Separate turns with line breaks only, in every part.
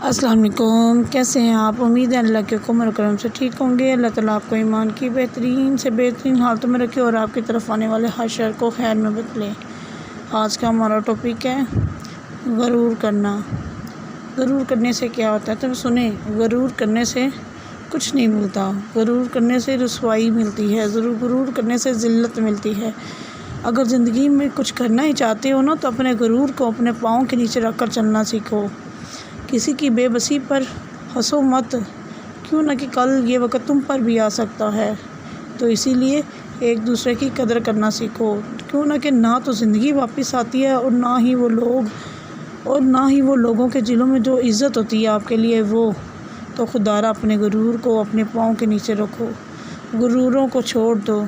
السلام علیکم، کیسے ہیں آپ؟ امید ہے اللہ کے حکم اور کرم سے ٹھیک ہوں گے۔ اللہ تعالیٰ آپ کو ایمان کی بہترین سے بہترین حالتوں میں رکھے اور آپ کی طرف آنے والے ہر شر کو خیر میں بدلے۔ آج کا ہمارا ٹاپک ہے غرور کرنا۔ غرور کرنے سے کیا ہوتا ہے؟ تو سنیں، غرور کرنے سے کچھ نہیں ملتا، غرور کرنے سے رسوائی ملتی ہے، غرور کرنے سے ذلت ملتی ہے۔ اگر زندگی میں کچھ کرنا ہی چاہتے ہو نا تو اپنے غرور کو اپنے پاؤں کے نیچے رکھ کر چلنا سیکھو۔ کسی کی بے بسی پر ہنسو مت، کیوں نہ کہ کل یہ وقت تم پر بھی آ سکتا ہے۔ تو اسی لیے ایک دوسرے کی قدر کرنا سیکھو، کیوں نہ کہ نہ تو زندگی واپس آتی ہے اور نہ ہی وہ لوگوں کے دلوں میں جو عزت ہوتی ہے آپ کے لیے وہ۔ تو خدارا اپنے غرور کو اپنے پاؤں کے نیچے رکھو، غروروں کو چھوڑ دو۔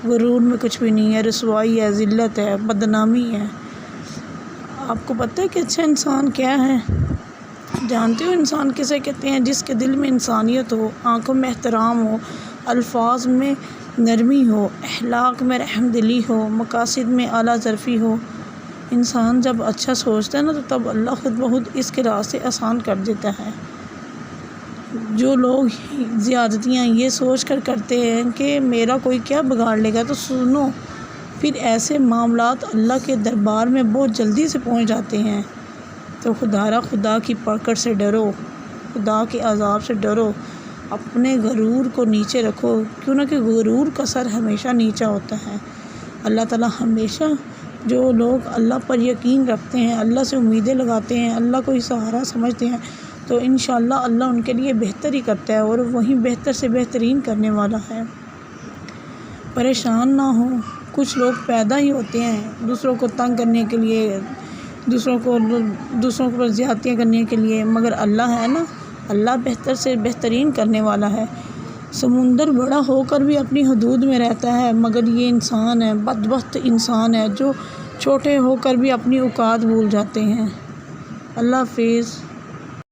غرور میں کچھ بھی نہیں ہے، رسوائی ہے، ذلت ہے، بدنامی ہے۔ آپ کو پتہ ہے کہ اچھا انسان کیا ہے؟ جانتے ہو انسان کسے کہتے ہیں؟ جس کے دل میں انسانیت ہو، آنکھوں میں احترام ہو، الفاظ میں نرمی ہو، اخلاق میں رحم دلی ہو، مقاصد میں اعلیٰ ظرفی ہو۔ انسان جب اچھا سوچتا ہے نا تو تب اللہ خود بخود اس کے راستے آسان کر دیتا ہے۔ جو لوگ زیادتیاں یہ سوچ کر کرتے ہیں کہ میرا کوئی کیا بگاڑ لے گا، تو سنو، پھر ایسے معاملات اللہ کے دربار میں بہت جلدی سے پہنچ جاتے ہیں۔ تو خدا کی پکڑ سے ڈرو، خدا کے عذاب سے ڈرو، اپنے غرور کو نیچے رکھو، کیوں نہ کہ غرور کا سر ہمیشہ نیچا ہوتا ہے۔ اللہ تعالیٰ ہمیشہ جو لوگ اللہ پر یقین رکھتے ہیں، اللہ سے امیدیں لگاتے ہیں، اللہ کو ہی سہارا سمجھتے ہیں، تو انشاءاللہ اللہ ان کے لیے بہتر ہی کرتا ہے اور وہیں بہتر سے بہترین کرنے والا ہے۔ پریشان نہ ہو، کچھ لوگ پیدا ہی ہوتے ہیں دوسروں کو تنگ کرنے کے لیے، دوسروں پر زیادتیاں کرنے کے لیے، مگر اللہ ہے نا، اللہ بہتر سے بہترین کرنے والا ہے۔ سمندر بڑا ہو کر بھی اپنی حدود میں رہتا ہے، مگر یہ انسان ہے، بدبخت انسان ہے جو چھوٹے ہو کر بھی اپنی اوقات بھول جاتے ہیں۔ اللہ حافظ۔